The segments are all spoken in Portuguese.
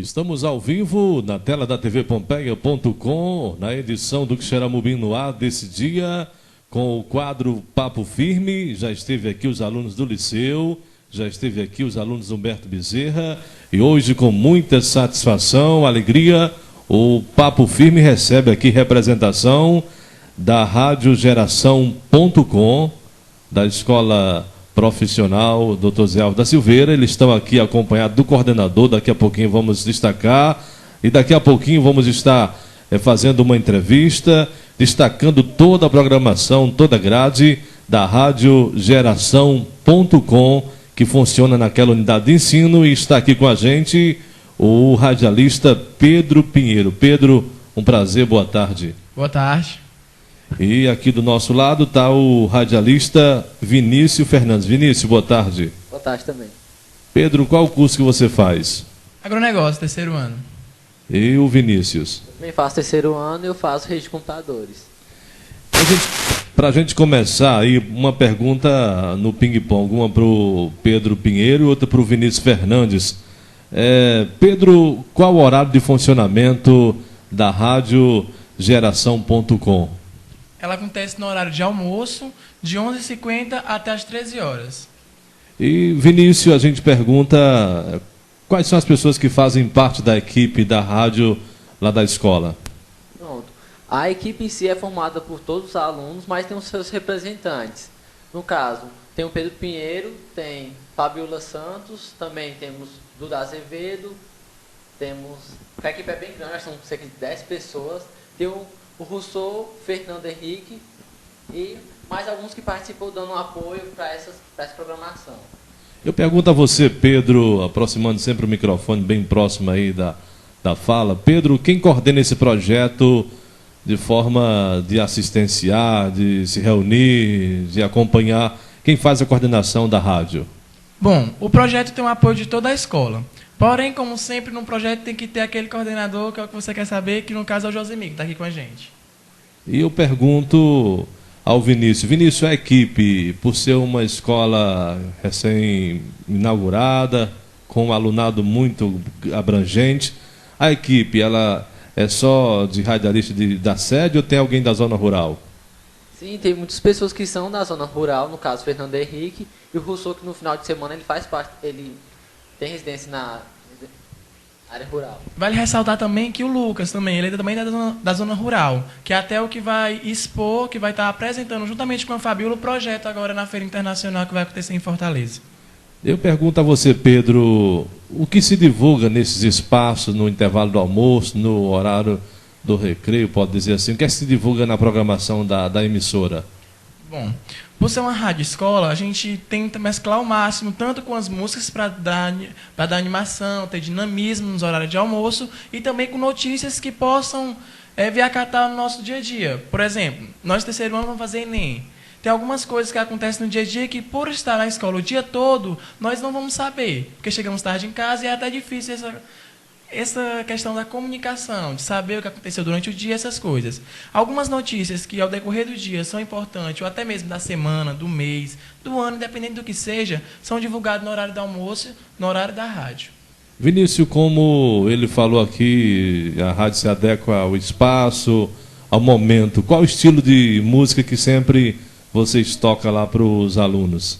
Estamos ao vivo na tela da tvpompeia.com, na edição do Xeramubim no ar desse dia, com o quadro Papo Firme. Já esteve aqui os alunos do Liceu, já esteve aqui os alunos Humberto Bezerra, e hoje, com muita satisfação, alegria, o Papo Firme recebe aqui representação da Rádio Geração.com, da Escola Profissional Dr. Zé Alves da Silveira. Eles estão aqui acompanhados do coordenador. Daqui a pouquinho vamos destacar, e daqui a pouquinho vamos estar fazendo uma entrevista, destacando toda a programação, toda a grade da Rádio Geração.com, que funciona naquela unidade de ensino. E está aqui com a gente o radialista Pedro Pinheiro. Pedro, um prazer, boa tarde. Boa tarde. E aqui do nosso lado está o radialista Vinícius Fernandes. Vinícius, boa tarde. Boa tarde também. Pedro, qual o curso que você faz? Agronegócio, terceiro ano. E o Vinícius? Eu também faço terceiro ano e eu faço rede de computadores. Para a gente começar aí, uma pergunta no ping-pong, uma para o Pedro Pinheiro e outra para o Vinícius Fernandes. Pedro, qual o horário de funcionamento da Rádio Geração.com? Ela acontece no horário de almoço, de 11h50 até as 13 horas. E, Vinícius, a gente pergunta quais são as pessoas que fazem parte da equipe da rádio lá da escola? Pronto. A equipe em si é formada por todos os alunos, mas tem os seus representantes. No caso, tem o Pedro Pinheiro, tem Fabiola Santos, também temos Duda Azevedo, temos... A equipe é bem grande, nós somos cerca de 10 pessoas. Tem o Rousseau, Fernando Henrique e mais alguns que participam dando um apoio para essa programação. Eu pergunto a você, Pedro, aproximando sempre o microfone bem próximo aí da fala. Pedro, quem coordena esse projeto de forma de assistenciar, de se reunir, de acompanhar? Quem faz a coordenação da rádio? Bom, o projeto tem o apoio de toda a escola. Porém, como sempre, no projeto tem que ter aquele coordenador, que é o que você quer saber, que no caso é o Josemir, que está aqui com a gente. E eu pergunto ao Vinícius. Vinícius, a equipe, por ser uma escola recém-inaugurada, com um alunado muito abrangente, a equipe, ela é só de radialista da sede ou tem alguém da zona rural? Sim, tem muitas pessoas que são da zona rural, no caso, Fernando Henrique, e o Rousseau, que no final de semana ele faz parte, ele tem residência na área rural. Vale ressaltar também que o Lucas também, ele é também da zona rural, que é até o que vai expor, que vai estar apresentando juntamente com a Fabiola o projeto agora na Feira Internacional que vai acontecer em Fortaleza. Eu pergunto a você, Pedro, o que se divulga nesses espaços, no intervalo do almoço, no horário do recreio, pode dizer assim, o que é que se divulga na programação da emissora? Bom, por ser uma rádio escola, a gente tenta mesclar ao máximo, tanto com as músicas para dar animação, ter dinamismo nos horários de almoço, e também com notícias que possam vir acatar no nosso dia a dia. Por exemplo, nós terceiro ano vamos fazer Enem. Tem algumas coisas que acontecem no dia a dia que, por estar na escola o dia todo, nós não vamos saber, porque chegamos tarde em casa e é até difícil essa questão da comunicação, de saber o que aconteceu durante o dia, essas coisas. Algumas notícias que ao decorrer do dia são importantes, ou até mesmo da semana, do mês, do ano, independente do que seja, são divulgadas no horário do almoço, no horário da rádio. Vinícius, como ele falou aqui, a rádio se adequa ao espaço, ao momento. Qual o estilo de música que sempre vocês tocam lá para os alunos?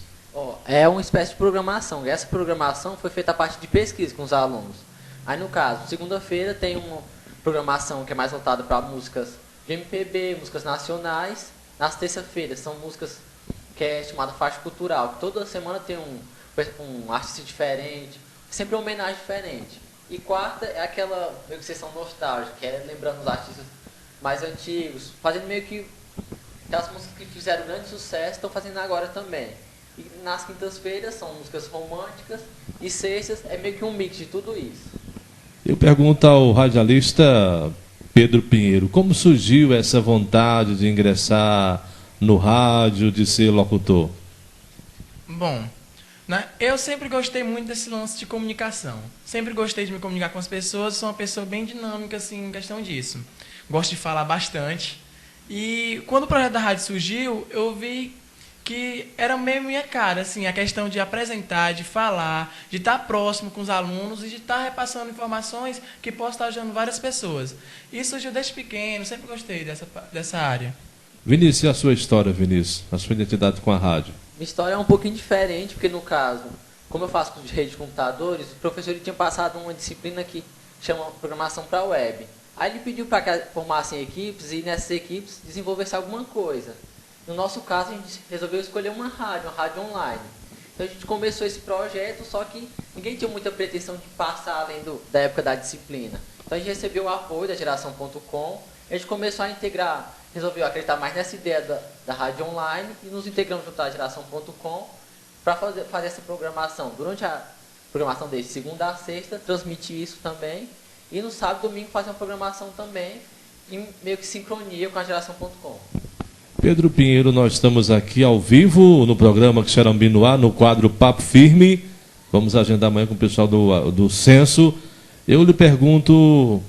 É uma espécie de programação, e essa programação foi feita a partir de pesquisa com os alunos. Aí, no caso, segunda-feira tem uma programação que é mais voltada para músicas de MPB, músicas nacionais. Nas terça-feiras são músicas que é chamada faixa cultural, que toda semana tem um artista diferente, sempre uma homenagem diferente. E quarta é aquela meio que sessão nostálgica, que é lembrando os artistas mais antigos, fazendo meio que aquelas músicas que fizeram grande sucesso, estão fazendo agora também. E nas quintas-feiras são músicas românticas e sextas é meio que um mix de tudo isso. Eu pergunto ao radialista Pedro Pinheiro, como surgiu essa vontade de ingressar no rádio, de ser locutor? Bom, eu sempre gostei muito desse lance de comunicação. Sempre gostei de me comunicar com as pessoas, sou uma pessoa bem dinâmica assim, em questão disso. Gosto de falar bastante. E quando o projeto da rádio surgiu, eu vi que era meio minha cara, assim, a questão de apresentar, de falar, de estar próximo com os alunos e de estar repassando informações que possam estar ajudando várias pessoas. Isso surgiu desde pequeno, sempre gostei dessa área. Vinícius, e a sua história, Vinícius? A sua identidade com a rádio? Minha história é um pouquinho diferente, porque no caso, como eu faço curso de rede de computadores, o professor ele tinha passado uma disciplina que chama programação para web. Aí ele pediu para que formassem equipes e nessas equipes desenvolvesse alguma coisa. No nosso caso, a gente resolveu escolher uma rádio online. Então a gente começou esse projeto, só que ninguém tinha muita pretensão de passar além da época da disciplina. Então a gente recebeu o apoio da Geração.com, a gente começou a integrar, resolveu acreditar mais nessa ideia da rádio online e nos integramos junto à Geração.com para fazer essa programação. Durante a programação desde segunda a sexta, transmitir isso também. E no sábado e domingo fazer uma programação também, em meio que sincronia com a Geração.com. Pedro Pinheiro, nós estamos aqui ao vivo no programa Xerambi no Ar, no quadro Papo Firme. Vamos agendar amanhã com o pessoal do Censo. Eu lhe pergunto,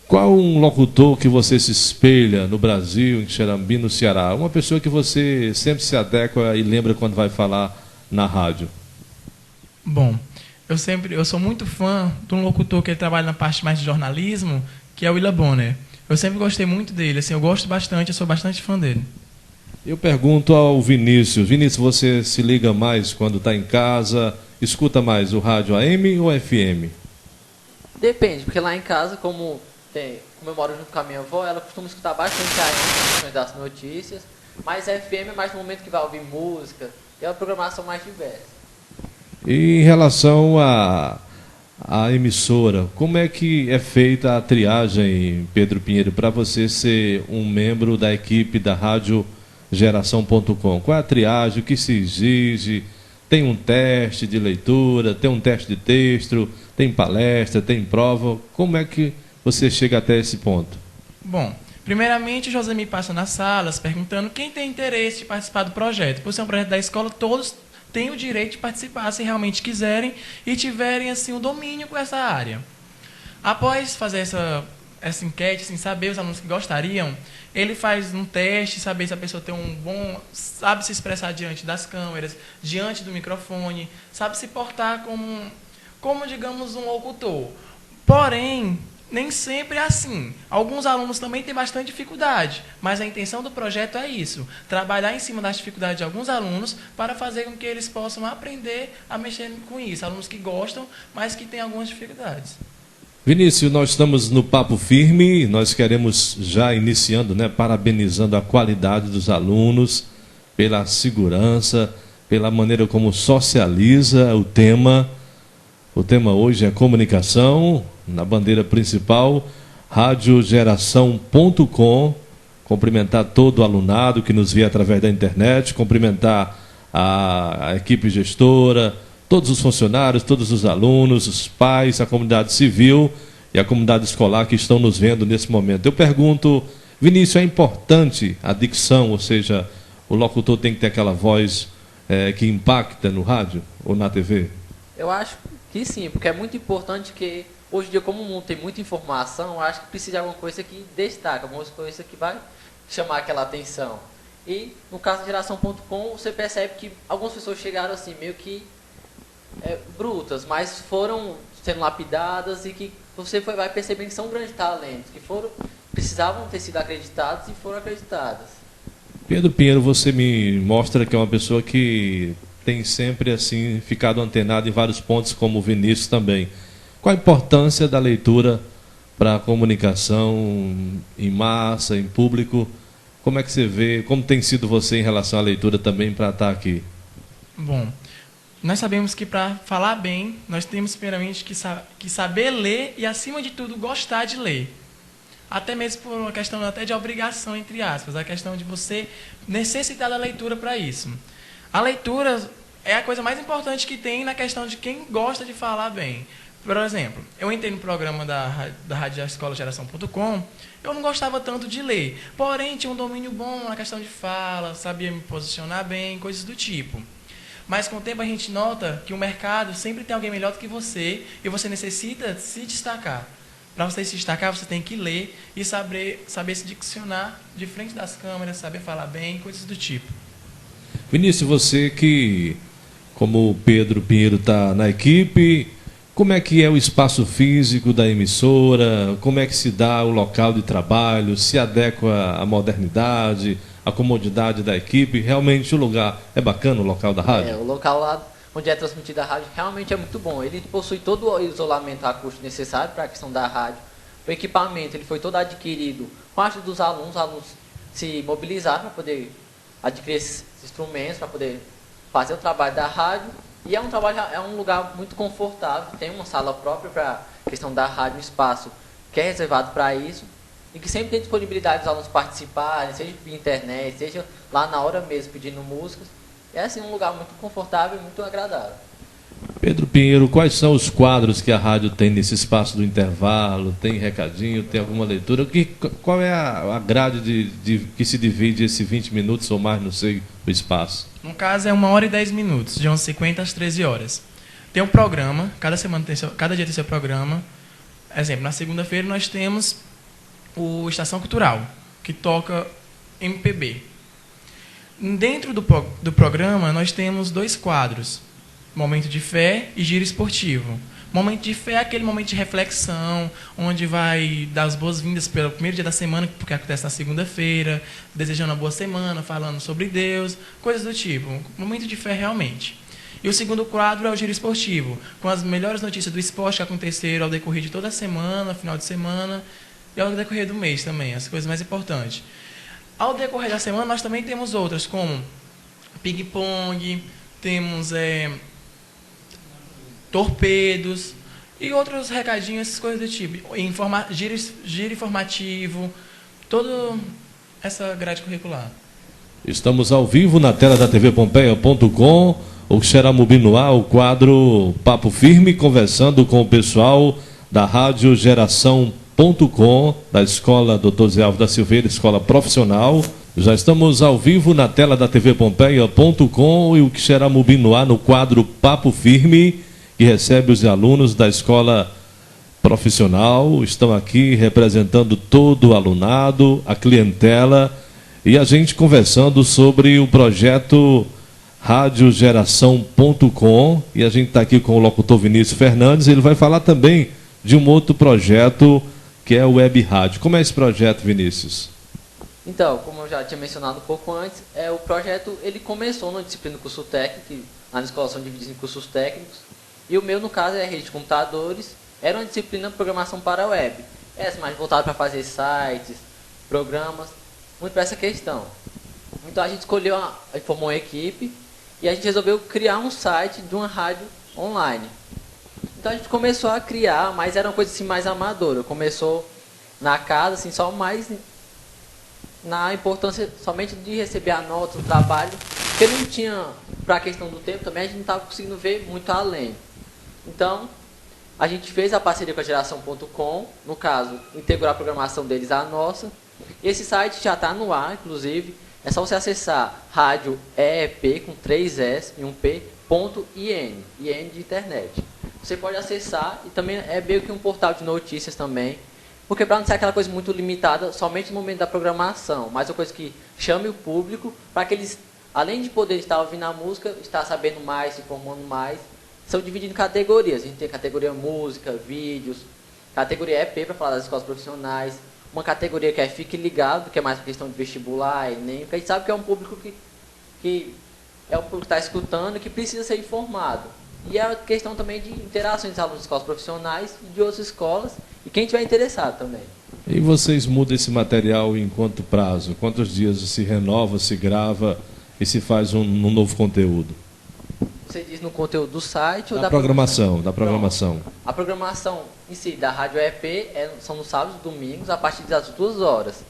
qual um locutor que você se espelha no Brasil, em Xerambi, no Ceará? Uma pessoa que você sempre se adequa e lembra quando vai falar na rádio. Bom, eu sou muito fã de um locutor que ele trabalha na parte mais de jornalismo, que é o Willa Bonner. Eu sempre gostei muito dele, assim, eu gosto bastante, eu sou bastante fã dele. Eu pergunto ao Vinícius. Vinícius, você se liga mais quando está em casa? Escuta mais o rádio AM ou FM? Depende, porque lá em casa, como eu moro junto com a minha avó, ela costuma escutar bastante AM, das notícias, mas FM é mais no momento que vai ouvir música, e é uma programação mais diversa. E em relação à emissora, como é que é feita a triagem, Pedro Pinheiro, para você ser um membro da equipe da Rádio Geração.com? Qual é a triagem, o que se exige? Tem um teste de leitura, tem um teste de texto, tem palestra, tem prova. Como é que você chega até esse ponto? Bom, primeiramente o José me passa nas salas perguntando quem tem interesse de participar do projeto. Por ser um projeto da escola, todos têm o direito de participar se realmente quiserem e tiverem assim um domínio com essa área. Após fazer essa enquete, assim, saber os alunos que gostariam, ele faz um teste, saber se a pessoa tem sabe se expressar diante das câmeras, diante do microfone, sabe se portar como digamos, um locutor. Porém, nem sempre é assim. Alguns alunos também têm bastante dificuldade, mas a intenção do projeto é isso, trabalhar em cima das dificuldades de alguns alunos para fazer com que eles possam aprender a mexer com isso. Alunos que gostam, mas que têm algumas dificuldades. Vinícius, nós estamos no Papo Firme, nós queremos já iniciando, parabenizando a qualidade dos alunos, pela segurança, pela maneira como socializa o tema. O tema hoje é comunicação, na bandeira principal, radiogeração.com. Cumprimentar todo o alunado que nos vê através da internet, cumprimentar a equipe gestora, todos os funcionários, todos os alunos, os pais, a comunidade civil e a comunidade escolar que estão nos vendo nesse momento. Eu pergunto, Vinícius, é importante a dicção, ou seja, o locutor tem que ter aquela voz que impacta no rádio ou na TV? Eu acho que sim, porque é muito importante que hoje em dia, como o mundo tem muita informação, eu acho que precisa de alguma coisa que destaca, alguma coisa que vai chamar aquela atenção. E no caso da Geração.com, você percebe que algumas pessoas chegaram assim, meio que brutas, mas foram sendo lapidadas e que você vai percebendo que são grandes talentos, que precisavam ter sido acreditados e foram acreditadas. Pedro Pinheiro, você me mostra que é uma pessoa que tem sempre assim ficado antenado em vários pontos, como o Vinícius também. Qual a importância da leitura para a comunicação em massa, em público? Como é que você vê, como tem sido você em relação à leitura também para estar aqui? Bom, nós sabemos que para falar bem, nós temos primeiramente que saber ler e, acima de tudo, gostar de ler. Até mesmo por uma questão até de obrigação, entre aspas, a questão de você necessitar da leitura para isso. A leitura é a coisa mais importante que tem na questão de quem gosta de falar bem. Por exemplo, eu entrei no programa da Rádio Escola Geração.com, eu não gostava tanto de ler, porém tinha um domínio bom na questão de fala, sabia me posicionar bem, coisas do tipo. Mas com o tempo a gente nota que o mercado sempre tem alguém melhor do que você e você necessita se destacar. Para você se destacar, você tem que ler e saber se diccionar de frente das câmeras, saber falar bem, coisas do tipo. Vinícius, você que, como o Pedro Pinheiro está na equipe, como é que é o espaço físico da emissora? Como é que se dá o local de trabalho? Se adequa à modernidade, à comodidade da equipe? Realmente o lugar é bacana, o local da rádio? O local lá onde é transmitida a rádio realmente é muito bom. Ele possui todo o isolamento acústico necessário para a questão da rádio. O equipamento ele foi todo adquirido com a ajuda dos alunos. Os alunos se mobilizaram para poder adquirir esses instrumentos, para poder fazer o trabalho da rádio. E é um lugar muito confortável, tem uma sala própria para a questão da rádio, um espaço que é reservado para isso, e que sempre tem disponibilidade dos alunos participarem, seja via internet, seja lá na hora mesmo pedindo músicas. É assim um lugar muito confortável e muito agradável. Pedro Pinheiro, quais são os quadros que a rádio tem nesse espaço do intervalo? Tem recadinho, tem alguma leitura? Qual é a grade que se divide esses 20 minutos ou mais, não sei, o espaço? No caso é 1 hora e 10 minutos, de 11h50 às 13 horas. Tem um programa, cada dia tem seu programa. Exemplo, na segunda-feira nós temos o Estação Cultural, que toca MPB. Dentro do programa nós temos 2 quadros. Momento de fé e giro esportivo. Momento de fé é aquele momento de reflexão, onde vai dar as boas-vindas pelo primeiro dia da semana, porque acontece na segunda-feira, desejando uma boa semana, falando sobre Deus, coisas do tipo. Momento de fé realmente. E o segundo quadro é o giro esportivo, com as melhores notícias do esporte que aconteceram ao decorrer de toda a semana, final de semana, e ao decorrer do mês também, as coisas mais importantes. Ao decorrer da semana, nós também temos outras, como ping-pong, temos torpedos e outros recadinhos, essas coisas do tipo. Giro informativo, toda essa grade curricular. Estamos ao vivo na tela da tvpompeia.com, o Xeramubi no ar, o quadro Papo Firme, conversando com o pessoal da Rádio Geração.com, da Escola Dr. Zé Alves da Silveira, Escola Profissional. Já estamos ao vivo na tela da tvpompeia.com e o Xeramubi no ar no quadro Papo Firme, que recebe os alunos da escola profissional. Estão aqui representando todo o alunado, a clientela, e a gente conversando sobre o projeto radiogeração.com, e a gente está aqui com o locutor Vinícius Fernandes. Ele vai falar também de um outro projeto que é o Web Rádio. Como é esse projeto, Vinícius? Então, como eu já tinha mencionado um pouco antes, o projeto ele começou na disciplina do curso técnico, que lá na escola são divididos em cursos técnicos. E o meu, no caso, é rede de computadores. Era uma disciplina de programação para a web. Essa mais voltada para fazer sites, programas, muito para essa questão. Então a gente escolheu, formou uma equipe e a gente resolveu criar um site de uma rádio online. Então a gente começou a criar, mas era uma coisa assim mais amadora. Começou na casa, assim, só mais na importância somente de receber a nota do trabalho, porque não tinha, para a questão do tempo também, a gente não estava conseguindo ver muito além. Então, a gente fez a parceria com a Geração.com, no caso, integrar a programação deles à nossa. Esse site já está no ar, inclusive, é só você acessar rádio EEP com 3S e um P.in, IN de internet. Você pode acessar e também é meio que um portal de notícias também, porque para não ser aquela coisa muito limitada somente no momento da programação, mas uma coisa que chame o público para que eles, além de poder estar ouvindo a música, estar sabendo mais, se informando mais. São divididos em categorias. A gente tem categoria música, vídeos, categoria EP para falar das escolas profissionais, uma categoria que é Fique Ligado, que é mais uma questão de vestibular, Enem, porque a gente sabe que é um público que é um público que está escutando e que precisa ser informado. E é a questão também de interações dos alunos de escolas profissionais e de outras escolas, e quem estiver interessado também. E vocês mudam esse material em quanto prazo? Quantos dias se renova, se grava e se faz um novo conteúdo? Você diz no conteúdo do site ou da programação? Da programação. Não, a programação em si da Rádio EP são nos sábados e domingos, a partir das 2 horas.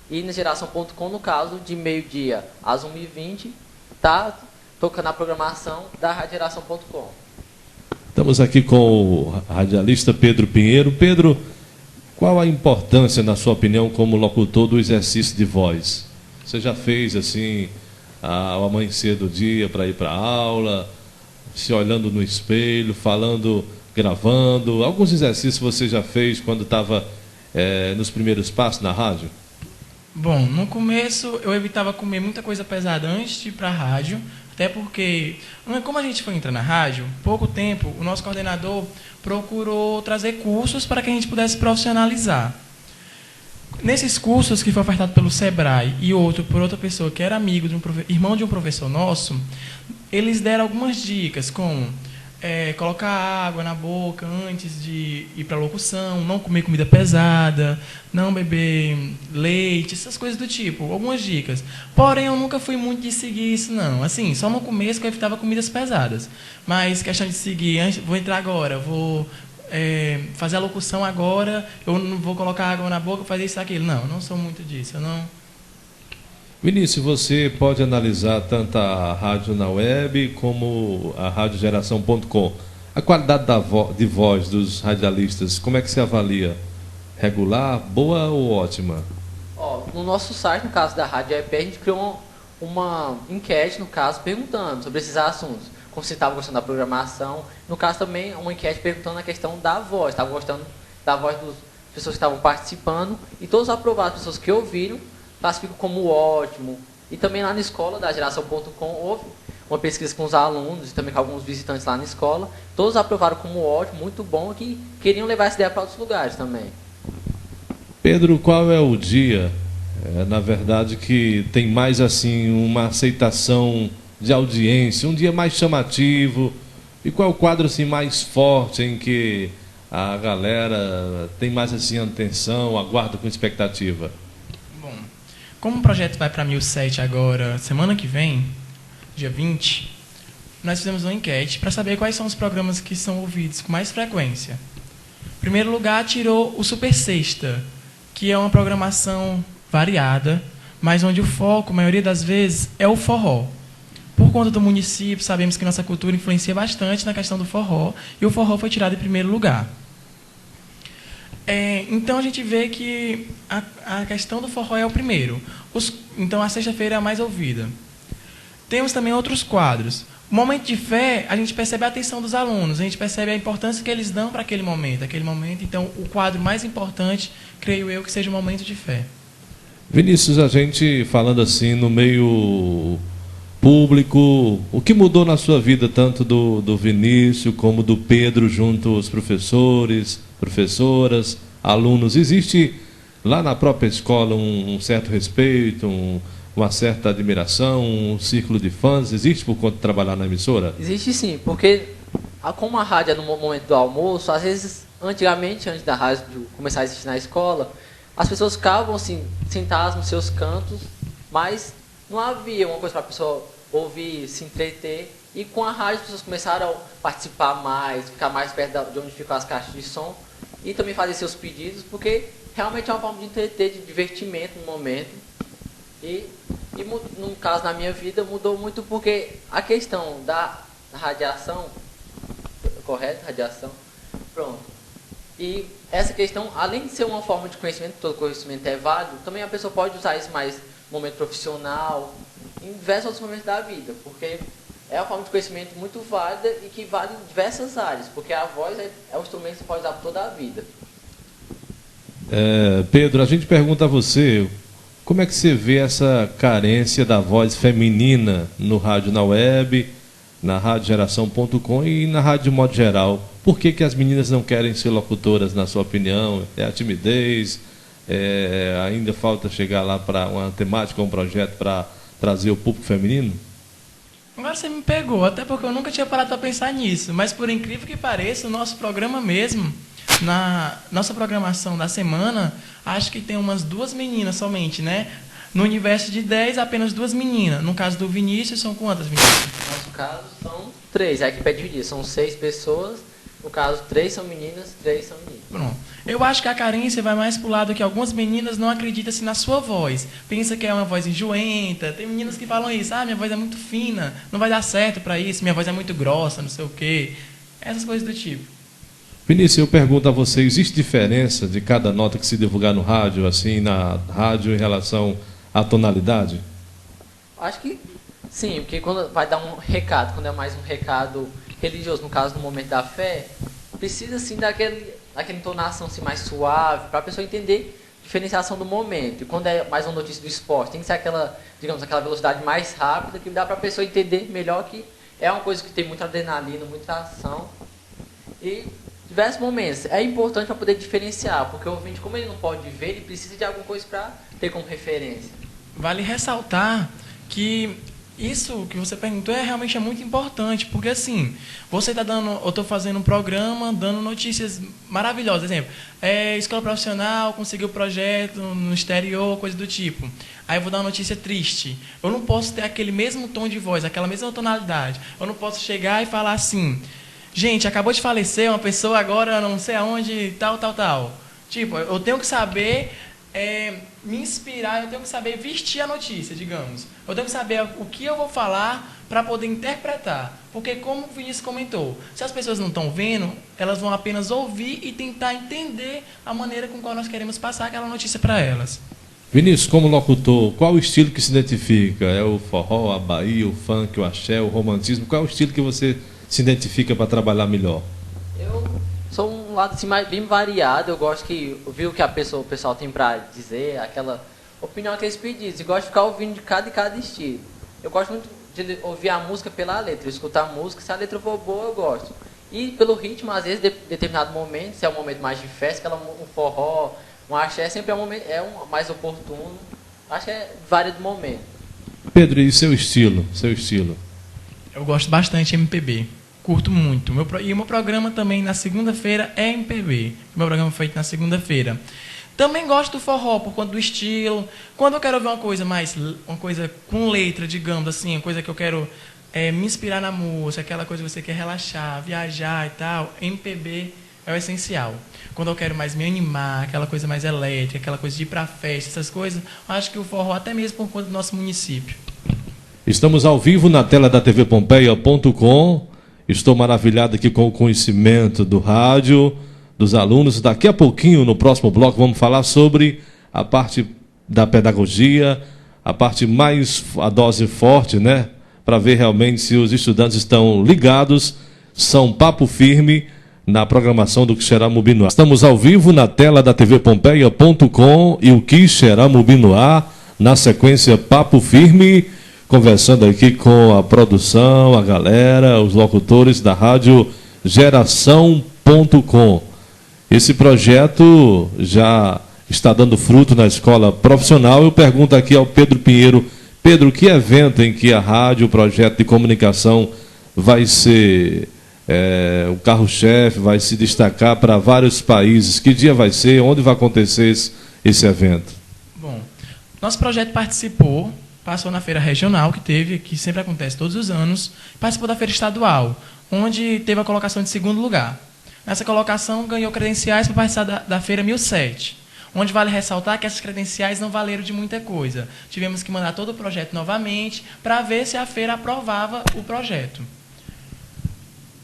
E na Geração.com, no caso, de meio-dia às 1h20, está tocando a programação da Rádio Geração.com. Estamos aqui com o radialista Pedro Pinheiro. Pedro, qual a importância, na sua opinião, como locutor do exercício de voz? Você já fez, assim, ao amanhecer do dia para ir para a aula, se olhando no espelho, falando, gravando? Alguns exercícios você já fez quando estava nos primeiros passos na rádio? Bom, no começo eu evitava comer muita coisa pesada antes de ir para a rádio, até porque, como a gente foi entrar na rádio, pouco tempo, o nosso coordenador procurou trazer cursos para que a gente pudesse profissionalizar. Nesses cursos que foi ofertado pelo Sebrae e outro por outra pessoa que era amigo de irmão de um professor nosso, eles deram algumas dicas, como colocar água na boca antes de ir para a locução, não comer comida pesada, não beber leite, essas coisas do tipo, algumas dicas. Porém, eu nunca fui muito de seguir isso, não. Assim, só no começo que eu evitava comidas pesadas. Mas questão de seguir, vou entrar agora, vou fazer a locução agora, eu não vou colocar água na boca, fazer isso, aquilo. Não, eu não sou muito disso, eu não... Vinícius, você pode analisar tanto a rádio na web como a radiogeração.com. A qualidade de voz dos radialistas, como é que se avalia? Regular, boa ou ótima? No nosso site, no caso da Rádio EP, a gente criou uma enquete, no caso, perguntando sobre esses assuntos. Como você estava gostando da programação. No caso também, uma enquete perguntando a questão da voz. Estava gostando da voz das pessoas que estavam participando. E todos aprovados, as pessoas que ouviram, classificam como ótimo. E também lá na escola da Geração.com houve uma pesquisa com os alunos e também com alguns visitantes lá na escola. Todos aprovaram como ótimo, muito bom, e que queriam levar essa ideia para outros lugares também. Pedro, qual é o dia, na verdade, que tem mais assim uma aceitação de audiência, um dia mais chamativo? E qual é o quadro assim mais forte em que a galera tem mais assim atenção, aguarda com expectativa? Como o projeto vai para 1007 agora, semana que vem, dia 20, nós fizemos uma enquete para saber quais são os programas que são ouvidos com mais frequência. Em primeiro lugar, tirou o Super Sexta, que é uma programação variada, mas onde o foco, a maioria das vezes, é o forró. Por conta do município, sabemos que nossa cultura influencia bastante na questão do forró, e o forró foi tirado em primeiro lugar. Então a gente vê que a questão do forró é o primeiro. Então a sexta-feira é a mais ouvida. Temos também outros quadros. O momento de fé, a gente percebe a atenção dos alunos, a gente percebe a importância que eles dão para aquele momento. Então, o quadro mais importante, creio eu, que seja o momento de fé. Vinícius, a gente falando assim no meio público, o que mudou na sua vida, tanto do Vinícius como do Pedro, junto aos professores, professoras, alunos? Existe lá na própria escola um certo respeito, uma certa admiração, um círculo de fãs? Existe por conta de trabalhar na emissora? Existe sim, porque como a rádio é no momento do almoço, às vezes, antigamente, antes da rádio começar a existir na escola, as pessoas ficavam assim, sentadas nos seus cantos, mas não havia uma coisa para a pessoa ouvir, se entreter. E com a rádio as pessoas começaram a participar mais, ficar mais perto de onde ficam as caixas de som e também fazer seus pedidos, porque realmente é uma forma de entreter, de divertimento no momento. E no caso, na minha vida, mudou muito porque a questão da radiação, correto? Radiação? Pronto. E essa questão, além de ser uma forma de conhecimento, todo conhecimento é válido, também a pessoa pode usar isso mais no momento profissional, em diversos outros momentos da vida, porque é uma forma de conhecimento muito válida e que vale em diversas áreas, porque a voz é um instrumento que você pode usar por toda a vida. Pedro, a gente pergunta a você, como é que você vê essa carência da voz feminina no rádio na web, na radiogeração.com e na rádio de modo geral? Por que as meninas não querem ser locutoras, na sua opinião? É a timidez? Ainda falta chegar lá para uma temática, um projeto para trazer o público feminino? Agora você me pegou, até porque eu nunca tinha parado para pensar nisso. Mas por incrível que pareça, o nosso programa mesmo, na nossa programação da semana, acho que tem umas 2 meninas somente, né? No universo de 10, apenas 2 meninas. No caso do Vinícius, são quantas meninas? No nosso caso, são 3. A equipe é dividida, são 6 pessoas. No caso, 3 são meninas, 3 são meninos. Pronto. Eu acho que a carência vai mais pro lado que algumas meninas não acreditam assim, na sua voz. Pensa que é uma voz enjoenta. Tem meninas que falam isso, minha voz é muito fina, não vai dar certo para isso, minha voz é muito grossa, não sei o quê. Essas coisas do tipo. Vinícius, eu pergunto a você, existe diferença de cada nota que se divulgar no rádio, assim, na rádio em relação à tonalidade? Acho que sim, porque quando vai dar um recado, quando é mais um recado religioso, no caso, no momento da fé, precisa sim daquela entonação assim, mais suave, para a pessoa entender de diferenciação do momento. E quando é mais uma notícia do esporte, tem que ser aquela, digamos, aquela velocidade mais rápida que dá para a pessoa entender melhor que é uma coisa que tem muita adrenalina, muita ação. E diversos momentos. É importante para poder diferenciar, porque o ouvinte, como ele não pode ver, ele precisa de alguma coisa para ter como referência. Vale ressaltar que isso que você perguntou realmente é muito importante, porque assim, você está dando, eu estou fazendo um programa, dando notícias maravilhosas, exemplo, escola profissional, conseguiu projeto no exterior, coisa do tipo. Aí eu vou dar uma notícia triste. Eu não posso ter aquele mesmo tom de voz, aquela mesma tonalidade. Eu não posso chegar e falar assim, gente, acabou de falecer uma pessoa agora, não sei aonde, tal. Tipo, eu tenho que saber me inspirar, eu tenho que saber vestir a notícia, digamos. Eu tenho que saber o que eu vou falar para poder interpretar. Porque, como o Vinícius comentou, se as pessoas não estão vendo, elas vão apenas ouvir e tentar entender a maneira com qual nós queremos passar aquela notícia para elas. Vinícius, como locutor, qual o estilo que se identifica? É o forró, a Bahia, o funk, o axé, o romantismo? Qual é o estilo que você se identifica para trabalhar melhor? Eu sou um lado assim, bem variado. Eu gosto que ouvir o que o pessoal tem para dizer, aquela opinião que eles pediram. E gosto de ficar ouvindo de cada estilo. Eu gosto muito de ouvir a música pela letra, escutar a música. Se a letra for boa, eu gosto. E pelo ritmo, às vezes, em determinado momento, se é um momento mais de festa, um forró, um axé, sempre é um momento mais oportuno. Acho que varia do momento. Pedro, e seu estilo? Seu estilo? Eu gosto bastante de MPB. Curto muito. E o meu programa também na segunda-feira é MPB. O meu programa foi feito na segunda-feira. Também gosto do forró por conta do estilo. Quando eu quero ouvir uma coisa com letra, digamos assim, uma coisa que eu quero me inspirar na música, aquela coisa que você quer relaxar, viajar e tal, MPB é o essencial. Quando eu quero mais me animar, aquela coisa mais elétrica, aquela coisa de ir para festa, essas coisas, eu acho que o forró, até mesmo por conta do nosso município. Estamos ao vivo na tela da tvpompeia.com. Estou maravilhado aqui com o conhecimento do rádio, dos alunos. Daqui a pouquinho, no próximo bloco, vamos falar sobre a parte da pedagogia, a parte mais, a dose forte, né? Para ver realmente se os estudantes estão ligados, são papo firme na programação do Quixeramobim no Ar. Estamos ao vivo na tela da tvpompeia.com e o Quixeramobim no Ar, na sequência Papo Firme, conversando aqui com a produção, a galera, os locutores da rádio Geração.com. Esse projeto já está dando fruto na escola profissional. Eu pergunto aqui ao Pedro Pinheiro. Pedro, que evento em que a rádio, o projeto de comunicação vai ser o carro-chefe, vai se destacar para vários países? Que dia vai ser? Onde vai acontecer esse evento? Bom, nosso projeto passou na feira regional que teve, que sempre acontece todos os anos, participou da feira estadual, onde teve a colocação de segundo lugar. Nessa colocação, ganhou credenciais para participar da feira 1007, onde vale ressaltar que essas credenciais não valeram de muita coisa. Tivemos que mandar todo o projeto novamente para ver se a feira aprovava o projeto.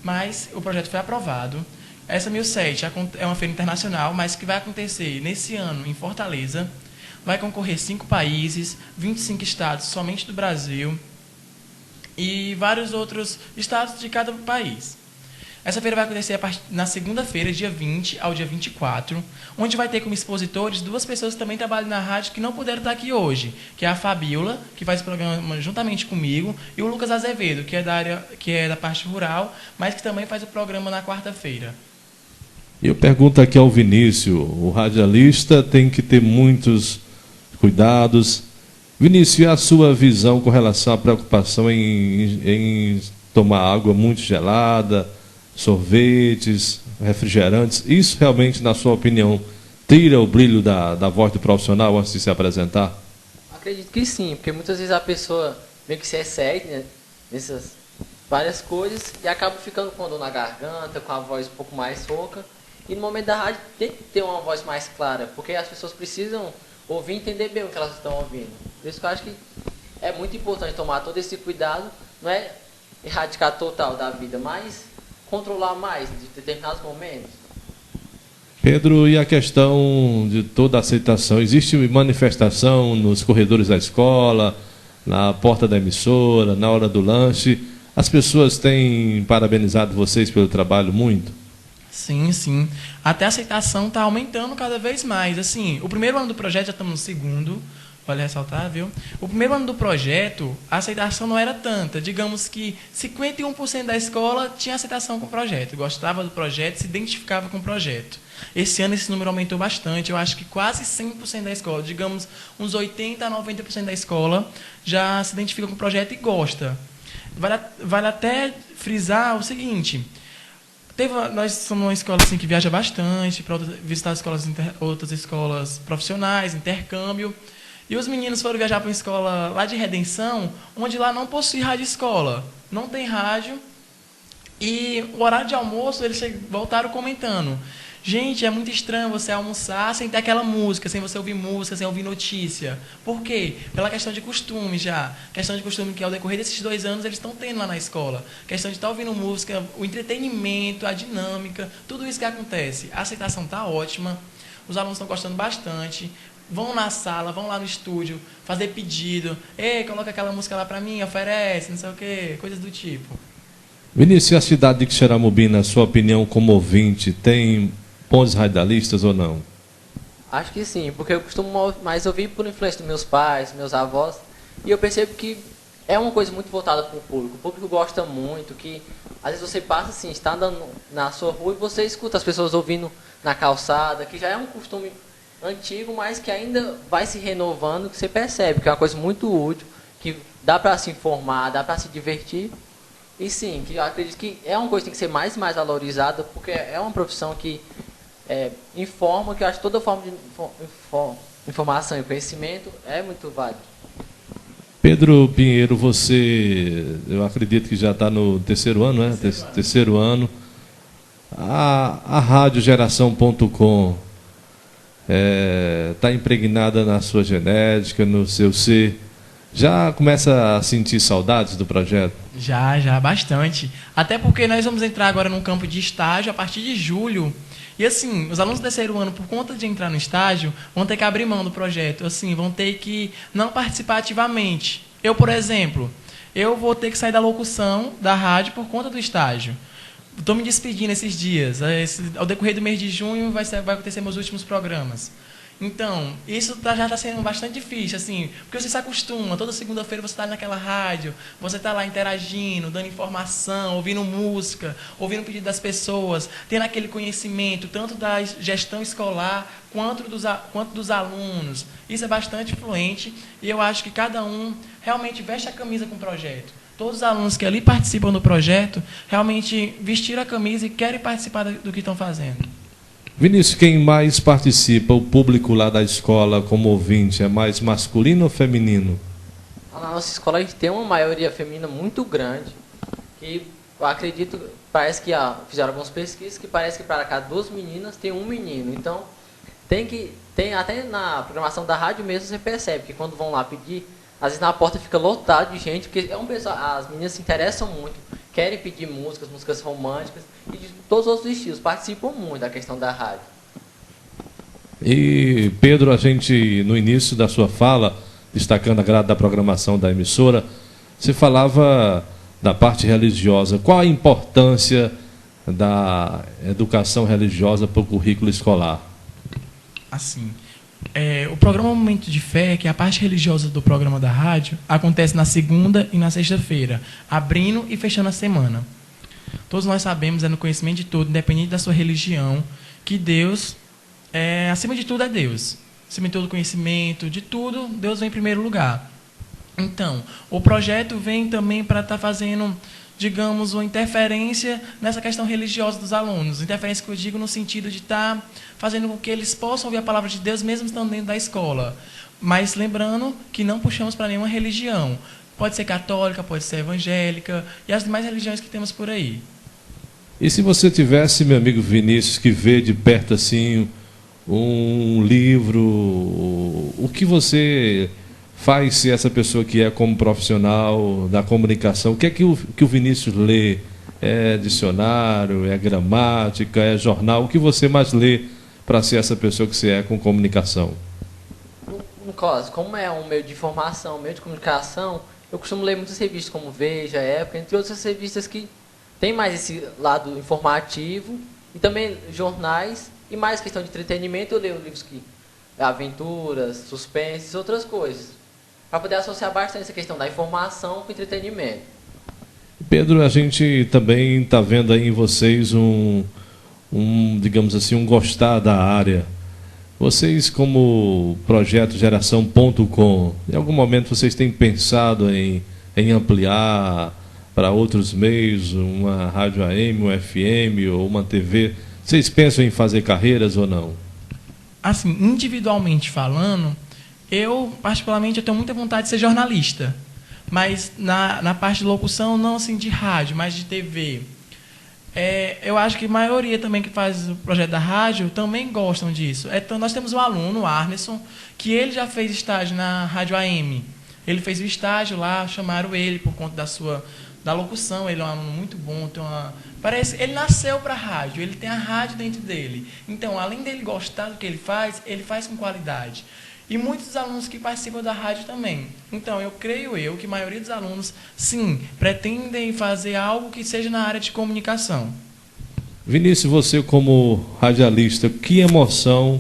Mas o projeto foi aprovado. Essa 1007 é uma feira internacional, mas que vai acontecer nesse ano em Fortaleza. Vai concorrer 5 países, 25 estados somente do Brasil e vários outros estados de cada país. Essa feira vai acontecer na segunda-feira, dia 20 ao dia 24, onde vai ter como expositores 2 pessoas que também trabalham na rádio que não puderam estar aqui hoje, que é a Fabiola, que faz o programa juntamente comigo, e o Lucas Azevedo, que é da parte rural, mas que também faz o programa na quarta-feira. Eu pergunto aqui ao Vinícius, o radialista tem que ter muitos cuidados. Vinícius, e a sua visão com relação à preocupação em tomar água muito gelada, sorvetes, refrigerantes? Isso realmente, na sua opinião, tira o brilho da voz do profissional antes de se apresentar? Acredito que sim, porque muitas vezes a pessoa meio que se excede, né, nessas várias coisas e acaba ficando com dor na garganta, com a voz um pouco mais rouca. E no momento da rádio tem que ter uma voz mais clara, porque as pessoas precisam ouvir e entender bem o que elas estão ouvindo. Por isso que eu acho que é muito importante tomar todo esse cuidado, não é erradicar total da vida, mas controlar mais de determinados momentos. Pedro, e a questão de toda a aceitação? Existe manifestação nos corredores da escola, na porta da emissora, na hora do lanche? As pessoas têm parabenizado vocês pelo trabalho muito? Sim, sim. Até a aceitação está aumentando cada vez mais. Assim, o primeiro ano do projeto, já estamos no segundo, vale ressaltar, viu? O primeiro ano do projeto, a aceitação não era tanta. Digamos que 51% da escola tinha aceitação com o projeto, gostava do projeto, se identificava com o projeto. Esse ano esse número aumentou bastante, eu acho que quase 100% da escola, digamos uns 80% a 90% da escola já se identifica com o projeto e gosta. Vale até frisar o seguinte, nós somos uma escola assim, que viaja bastante para visitar outras escolas profissionais, intercâmbio, e os meninos foram viajar para uma escola lá de Redenção, onde lá não possui rádio escola, não tem rádio, e o horário de almoço eles voltaram comentando: gente, é muito estranho você almoçar sem ter aquela música, sem você ouvir música, sem ouvir notícia. Por quê? Pela questão de costume já. Questão de costume que ao decorrer desses 2 anos eles estão tendo lá na escola. Questão de estar ouvindo música, o entretenimento, a dinâmica, tudo isso que acontece. A aceitação está ótima, os alunos estão gostando bastante. Vão na sala, vão lá no estúdio, fazer pedido. Ei, coloca aquela música lá para mim, oferece, não sei o quê, coisas do tipo. Vinícius, a cidade de Quixeramobim, na sua opinião como ouvinte, tem bons radialistas ou não? Acho que sim, porque eu costumo mais ouvir por influência dos meus pais, meus avós, e eu percebo que é uma coisa muito voltada para o público. O público gosta muito, que às vezes você passa assim, está andando na sua rua e você escuta as pessoas ouvindo na calçada, que já é um costume antigo, mas que ainda vai se renovando, que você percebe que é uma coisa muito útil, que dá para se informar, dá para se divertir. E sim, que eu acredito que é uma coisa que tem que ser mais valorizada, porque é uma profissão que informa, que eu acho que toda forma de informação e conhecimento é muito válido. Pedro Pinheiro, você, eu acredito que já está no terceiro ano, né? Terceiro ano. A Rádio Geração.com está impregnada na sua genética, no seu ser. Já começa a sentir saudades do projeto? Já, bastante. Até porque nós vamos entrar agora num campo de estágio a partir de julho. E assim, os alunos do terceiro ano, por conta de entrar no estágio, vão ter que abrir mão do projeto. Assim, vão ter que não participar ativamente. Eu, por exemplo, eu vou ter que sair da locução da rádio por conta do estágio. Estou me despedindo esses dias. Ao decorrer do mês de junho vai acontecer meus últimos programas. Então, isso já está sendo bastante difícil, assim, porque você se acostuma, toda segunda-feira você está naquela rádio, você está lá interagindo, dando informação, ouvindo música, ouvindo o pedido das pessoas, tendo aquele conhecimento, tanto da gestão escolar quanto dos alunos. Isso é bastante influente e eu acho que cada um realmente veste a camisa com o projeto. Todos os alunos que ali participam do projeto realmente vestiram a camisa e querem participar do que estão fazendo. Vinícius, quem mais participa, o público lá da escola como ouvinte, é mais masculino ou feminino? Na nossa escola a gente tem uma maioria feminina muito grande, que eu acredito, parece que fizeram algumas pesquisas, que parece que para cada 2 meninas tem um menino. Então, tem até na programação da rádio mesmo você percebe que quando vão lá pedir, às vezes na porta fica lotado de gente, porque as meninas se interessam muito, querem pedir músicas românticas, e de todos os outros estilos, participam muito da questão da rádio. E, Pedro, a gente, no início da sua fala, destacando a grade da programação da emissora, você falava da parte religiosa. Qual a importância da educação religiosa para o currículo escolar? Assim, o programa Momento de Fé, que é a parte religiosa do programa da rádio, acontece na segunda e na sexta-feira, abrindo e fechando a semana. Todos nós sabemos, no conhecimento de tudo, independente da sua religião, que Deus, acima de tudo, é Deus. Acima de todo conhecimento, de tudo, Deus vem em primeiro lugar. Então, o projeto vem também para estar fazendo, digamos, uma interferência nessa questão religiosa dos alunos. Interferência que eu digo no sentido de estar fazendo com que eles possam ouvir a palavra de Deus mesmo estando dentro da escola. Mas lembrando que não puxamos para nenhuma religião. Pode ser católica, pode ser evangélica e as demais religiões que temos por aí. E se você tivesse, meu amigo Vinícius, que vê de perto assim um livro, o que você faz se essa pessoa que é como profissional da comunicação, o que é que o Vinícius lê? É dicionário, é gramática, é jornal? O que você mais lê para ser essa pessoa que você é com comunicação? No caso, como é um meio de informação, um meio de comunicação, eu costumo ler muitas revistas como Veja, Época, entre outras revistas que tem mais esse lado informativo e também jornais, e mais questão de entretenimento, eu leio livros que aventuras, suspense, outras coisas, para poder associar bastante essa questão da informação com entretenimento. Pedro, a gente também está vendo aí em vocês digamos assim, um gostar da área. Vocês, como projeto Geração.com, em algum momento vocês têm pensado em ampliar para outros meios, uma rádio AM, um FM ou uma TV? Vocês pensam em fazer carreiras ou não? Assim, individualmente falando, eu particularmente tenho muita vontade de ser jornalista. Mas na parte de locução, não assim de rádio, mas de TV. Eu acho que a maioria também que faz o projeto da rádio também gostam disso. Então, nós temos um aluno, o Arneson, que ele já fez estágio na Rádio AM. Ele fez o estágio lá, chamaram ele por conta da locução. Ele é um aluno muito bom. Ele nasceu para a rádio, ele tem a rádio dentro dele. Então, além dele gostar do que ele faz com qualidade. E muitos dos alunos que participam da rádio também. Então, eu creio que a maioria dos alunos, sim, pretendem fazer algo que seja na área de comunicação. Vinícius, você como radialista, que emoção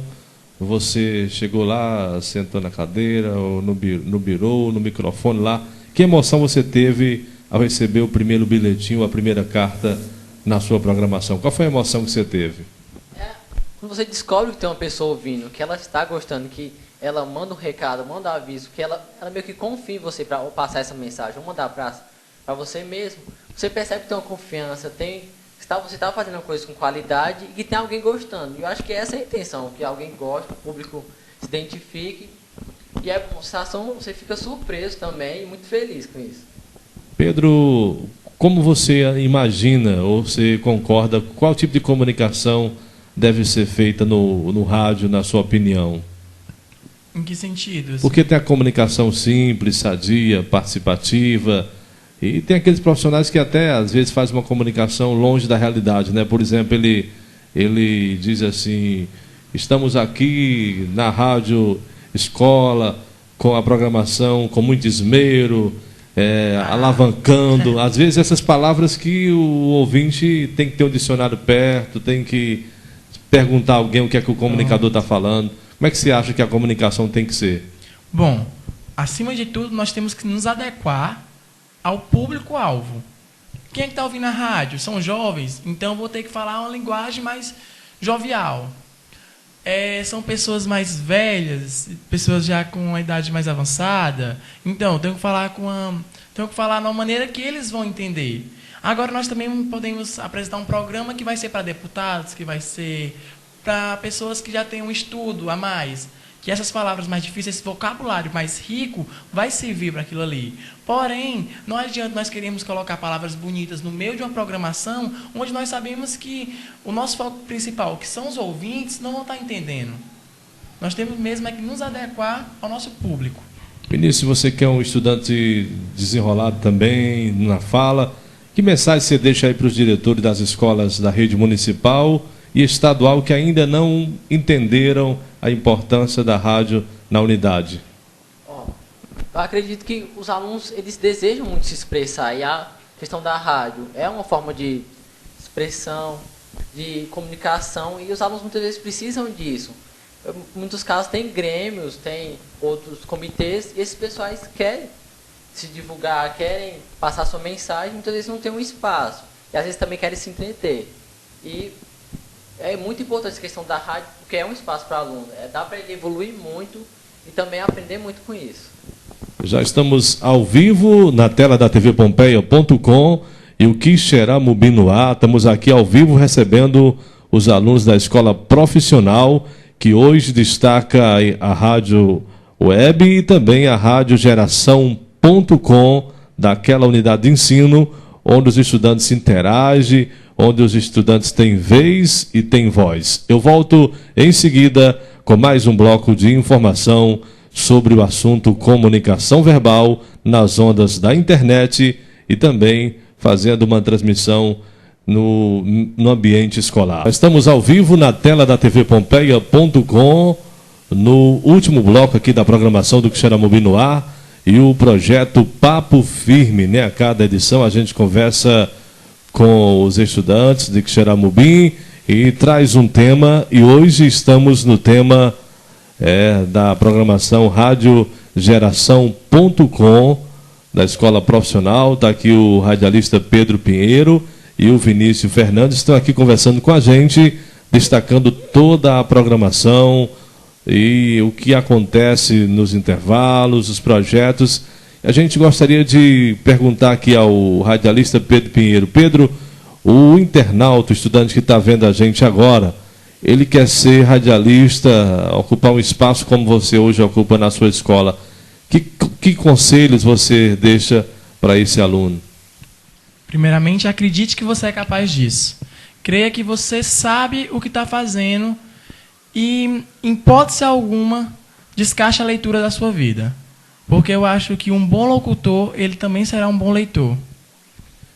você chegou lá, sentou na cadeira, ou no birô, no microfone lá, que emoção você teve ao receber o primeiro bilhetinho, a primeira carta na sua programação? Qual foi a emoção que você teve? Quando você descobre que tem uma pessoa ouvindo, que ela está gostando, que ela manda um recado, manda um aviso, que ela meio que confia em você para passar essa mensagem, ou mandar para você mesmo, você percebe que tem uma confiança, você está fazendo uma coisa com qualidade e que tem alguém gostando. E eu acho que essa é a intenção, que alguém goste, o público se identifique. E é uma sensação, você fica surpreso também e muito feliz com isso. Pedro, como você imagina ou você concorda, qual tipo de comunicação deve ser feita no rádio, na sua opinião? Em que sentido? Porque tem a comunicação simples, sadia, participativa, e tem aqueles profissionais que até às vezes fazem uma comunicação longe da realidade, né? Por exemplo, ele diz assim: estamos aqui na rádio escola com a programação com muito esmero, alavancando. Às vezes essas palavras que o ouvinte tem que ter um dicionário perto, tem que perguntar a alguém o que é que o comunicador está falando. Como é que você acha que a comunicação tem que ser? Bom, acima de tudo, nós temos que nos adequar ao público-alvo. Quem é que está ouvindo a rádio? São jovens, então eu vou ter que falar uma linguagem mais jovial. São pessoas mais velhas, pessoas já com uma idade mais avançada, então tenho que falar de uma maneira que eles vão entender. Agora nós também podemos apresentar um programa que vai ser para deputados, que vai ser para pessoas que já têm um estudo a mais, que essas palavras mais difíceis, esse vocabulário mais rico, vai servir para aquilo ali. Porém, não adianta nós queremos colocar palavras bonitas no meio de uma programação, onde nós sabemos que o nosso foco principal, que são os ouvintes, não vão estar entendendo. Nós temos mesmo que nos adequar ao nosso público. Vinícius, você que é um estudante desenrolado também na fala, que mensagem você deixa aí para os diretores das escolas da rede municipal e estadual que ainda não entenderam a importância da rádio na unidade? Eu acredito que os alunos, eles desejam muito se expressar, e a questão da rádio é uma forma de expressão, de comunicação, e os alunos muitas vezes precisam disso. Em muitos casos tem grêmios, tem outros comitês, e esses pessoais querem se divulgar, querem passar sua mensagem, muitas vezes não tem um espaço, e às vezes também querem se entreter. E é muito importante essa questão da rádio, porque é um espaço para aluno. Dá para ele evoluir muito e também aprender muito com isso. Já estamos ao vivo na tela da tvpompeia.com e o Quixeramobim no ar. Estamos aqui ao vivo recebendo os alunos da escola profissional, que hoje destaca a rádio web e também a rádio Geração.com, daquela unidade de ensino onde os estudantes interagem, onde os estudantes têm vez e têm voz. Eu volto em seguida com mais um bloco de informação sobre o assunto comunicação verbal nas ondas da internet e também fazendo uma transmissão no ambiente escolar. Estamos ao vivo na tela da tvpompeia.com, no último bloco aqui da programação do Quixeramobim no ar, e o projeto Papo Firme, né? A cada edição a gente conversa com os estudantes de Quixeramobim e traz um tema, e hoje estamos no tema da programação radiogeração.com, da Escola Profissional. Está aqui o radialista Pedro Pinheiro e o Vinícius Fernandes, estão aqui conversando com a gente, destacando toda a programação e o que acontece nos intervalos, os projetos. A gente gostaria de perguntar aqui ao radialista Pedro Pinheiro. Pedro, o internauta, o estudante que está vendo a gente agora, ele quer ser radialista, ocupar um espaço como você hoje ocupa na sua escola. Que conselhos você deixa para esse aluno? Primeiramente, acredite que você é capaz disso. Creia que você sabe o que está fazendo e, em hipótese alguma, descarte a leitura da sua vida. Porque eu acho que um bom locutor, ele também será um bom leitor.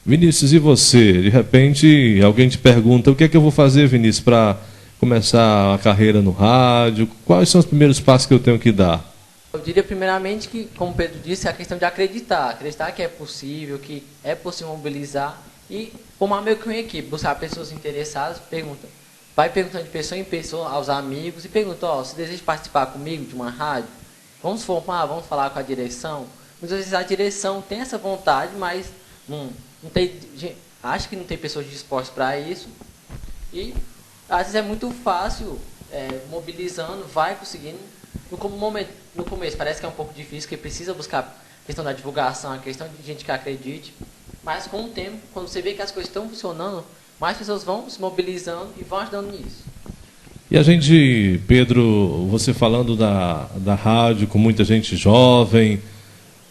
Vinícius, e você? De repente, alguém te pergunta, o que é que eu vou fazer, Vinícius, para começar a carreira no rádio? Quais são os primeiros passos que eu tenho que dar? Eu diria primeiramente que, como o Pedro disse, é a questão de acreditar que é possível, que é possível mobilizar e formar meio que uma equipe, buscar pessoas interessadas, vai perguntando de pessoa em pessoa aos amigos e pergunta, você deseja participar comigo de uma rádio? Vamos formar, vamos falar com a direção. Muitas vezes a direção tem essa vontade, mas acho que não tem pessoas dispostas para isso. E às vezes é muito fácil, mobilizando, vai conseguindo. No começo parece que é um pouco difícil, porque precisa buscar a questão da divulgação, a questão de gente que acredite. Mas com o tempo, quando você vê que as coisas estão funcionando, mais pessoas vão se mobilizando e vão ajudando nisso. E a gente, Pedro, você falando da rádio com muita gente jovem.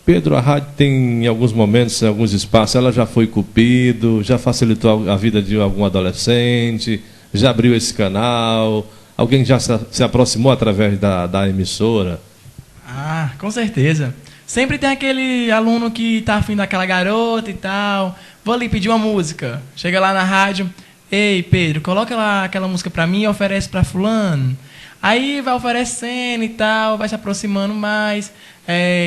Pedro, a rádio tem, em alguns momentos, em alguns espaços, ela já foi cupido, já facilitou a vida de algum adolescente, já abriu esse canal, alguém já se aproximou através da emissora? Ah, com certeza. Sempre tem aquele aluno que está afim daquela garota e tal. Vou ali pedir uma música. Chega lá na rádio... Ei, Pedro, coloca lá aquela música pra mim e oferece pra fulano. Aí vai oferecendo e tal, vai se aproximando mais.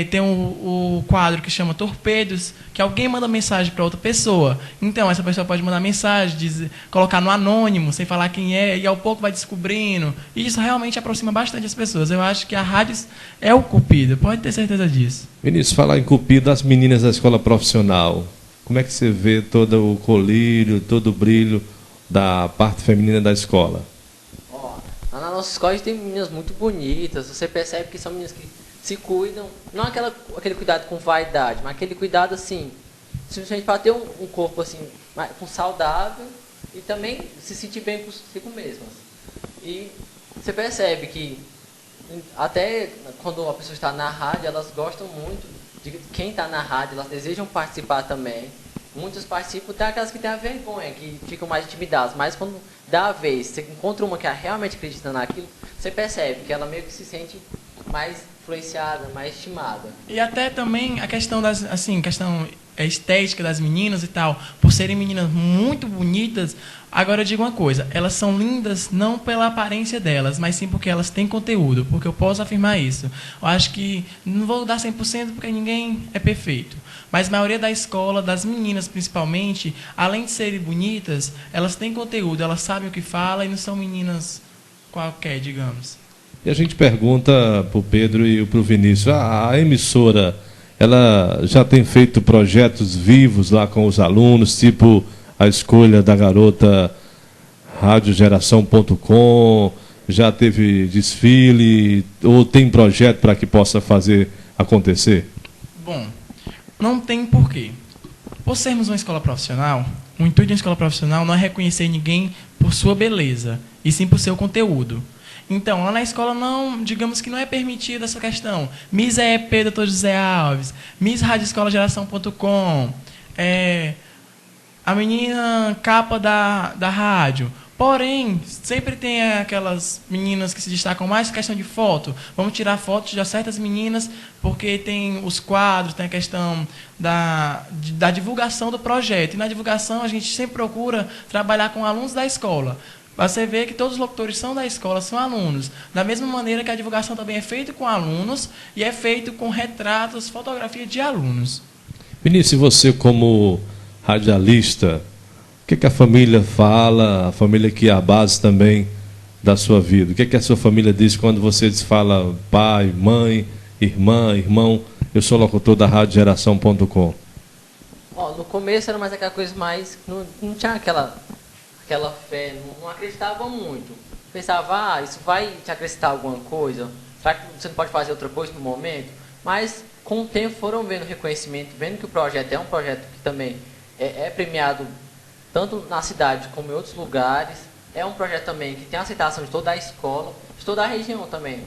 Tem o quadro que chama Torpedos, que alguém manda mensagem para outra pessoa. Então, essa pessoa pode mandar mensagem, colocar no anônimo, sem falar quem é, e ao pouco vai descobrindo. E isso realmente aproxima bastante as pessoas. Eu acho que a rádio é o cupido, pode ter certeza disso. Vinícius, falar em cupido, as meninas da escola profissional, como é que você vê todo o colírio, todo o brilho da parte feminina da escola? Lá na nossa escola a gente tem meninas muito bonitas, você percebe que são meninas que se cuidam, não aquele cuidado com vaidade, mas aquele cuidado assim, simplesmente para ter um corpo assim, saudável e também se sentir bem consigo mesmas. E você percebe que até quando a pessoa está na rádio, elas gostam muito de quem está na rádio, elas desejam participar também. Muitos participam, tem aquelas que têm a vergonha, que ficam mais intimidadas, mas quando dá a vez, você encontra uma que realmente acredita naquilo, você percebe que ela meio que se sente mais influenciada, mais estimada. E até também a questão questão estética das meninas e tal, por serem meninas muito bonitas. Agora eu digo uma coisa, elas são lindas não pela aparência delas, mas sim porque elas têm conteúdo, porque eu posso afirmar isso. Eu acho que não vou dar 100% porque ninguém é perfeito, mas a maioria da escola, das meninas principalmente, além de serem bonitas, elas têm conteúdo, elas sabem o que falam e não são meninas qualquer, digamos. E a gente pergunta para o Pedro e para o Vinícius, a emissora, ela já tem feito projetos vivos lá com os alunos, tipo a escolha da garota radiogeração.com, já teve desfile, ou tem projeto para que possa fazer acontecer? Bom, não tem porquê. Por sermos uma escola profissional, o intuito de uma escola profissional não é reconhecer ninguém por sua beleza, e sim por seu conteúdo. Então, lá na escola, digamos que não é permitida essa questão. Miss EP Dr. José Alves, Miss Radioescolageração.com, a menina capa da rádio. Porém, sempre tem aquelas meninas que se destacam mais em questão de foto. Vamos tirar fotos de certas meninas, porque tem os quadros, tem a questão da divulgação do projeto. E na divulgação, a gente sempre procura trabalhar com alunos da escola. Você vê que todos os locutores são da escola, são alunos. Da mesma maneira que a divulgação também é feita com alunos e é feito com retratos, fotografia de alunos. Vinícius, você como radialista, que a família fala, a família que é a base também da sua vida? O que a sua família diz quando você fala pai, mãe, irmã, irmão? Eu sou locutor da Rádio Geração.com. No começo era mais aquela coisa mais... Não tinha aquela fé, não acreditava muito. Pensava, isso vai te acrescentar alguma coisa? Será que você não pode fazer outra coisa no momento? Mas com o tempo foram vendo o reconhecimento, vendo que o projeto é um projeto que também é premiado tanto na cidade como em outros lugares. É um projeto também que tem a aceitação de toda a escola, de toda a região também.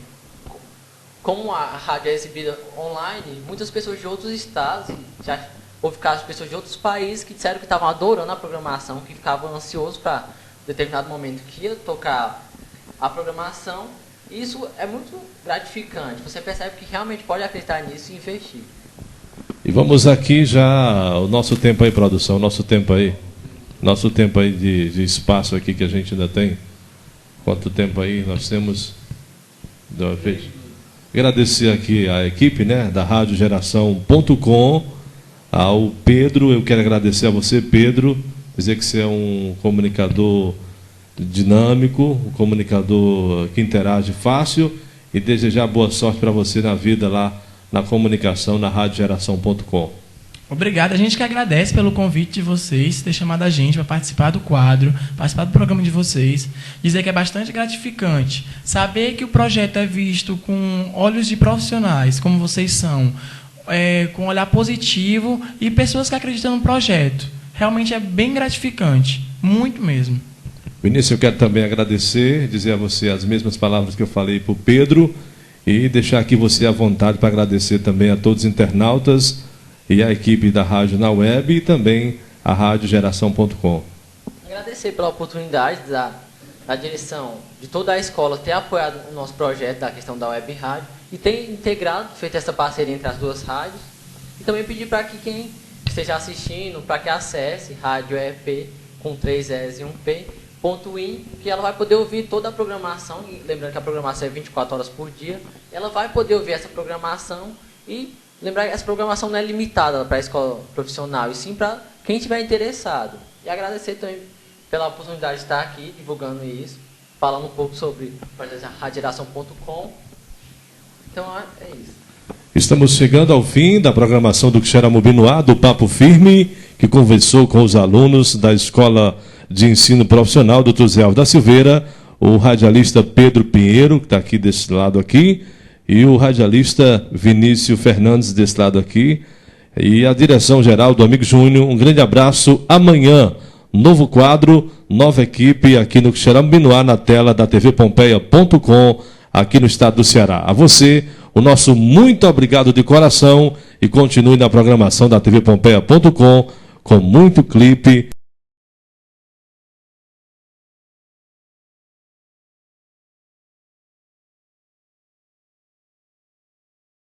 Como a rádio é exibida online, muitas pessoas de outros estados, já houve casos de pessoas de outros países que disseram que estavam adorando a programação, que ficavam ansiosos para determinado momento que ia tocar a programação. Isso é muito gratificante. Você percebe que realmente pode acreditar nisso e investir. E vamos aqui já, o nosso tempo aí, produção, nosso tempo aí de espaço aqui que a gente ainda tem. Quanto tempo aí nós temos? Agradecer aqui a equipe, né, da Rádio Geração.com, ao Pedro. Eu quero agradecer a você, Pedro, dizer que você é um comunicador dinâmico, um comunicador que interage fácil, e desejar boa sorte para você na vida lá na comunicação, na Rádio Geração.com. Obrigado, a gente que agradece pelo convite de vocês, ter chamado a gente para participar do quadro, participar do programa de vocês, dizer que é bastante gratificante saber que o projeto é visto com olhos de profissionais, como vocês são, com um olhar positivo e pessoas que acreditam no projeto. Realmente é bem gratificante, muito mesmo. Vinícius, eu quero também agradecer, dizer a você as mesmas palavras que eu falei para o Pedro e deixar aqui você à vontade para agradecer também a todos os internautas e a equipe da rádio na web e também a Rádio Geração.com. Agradecer pela oportunidade da direção de toda a escola ter apoiado o nosso projeto da questão da web rádio e ter integrado, feito essa parceria entre as duas rádios. E também pedir para que quem esteja assistindo, para que acesse Rádio EP com 3 S e 1 P.in, que ela vai poder ouvir toda a programação, e lembrando que a programação é 24 horas por dia, ela vai poder ouvir essa programação e lembrar que essa programação não é limitada para a escola profissional, e sim para quem estiver interessado. E agradecer também pela oportunidade de estar aqui divulgando isso, falando um pouco sobre a radiogeração.com. Então é isso. Estamos chegando ao fim da programação do Xeramubim no Ar, do Papo Firme, que conversou com os alunos da Escola de Ensino Profissional Dr. Zé Alves da Silveira, o radialista Pedro Pinheiro, que está aqui desse lado aqui, e o radialista Vinícius Fernandes desse lado aqui, e a direção geral do Amigo Júnior. Um grande abraço. Amanhã, novo quadro, nova equipe aqui no Xeramubim no Ar, na tela da tvpompeia.com, aqui no estado do Ceará. A você, o nosso muito obrigado de coração, e continue na programação da tvpompeia.com com muito clipe.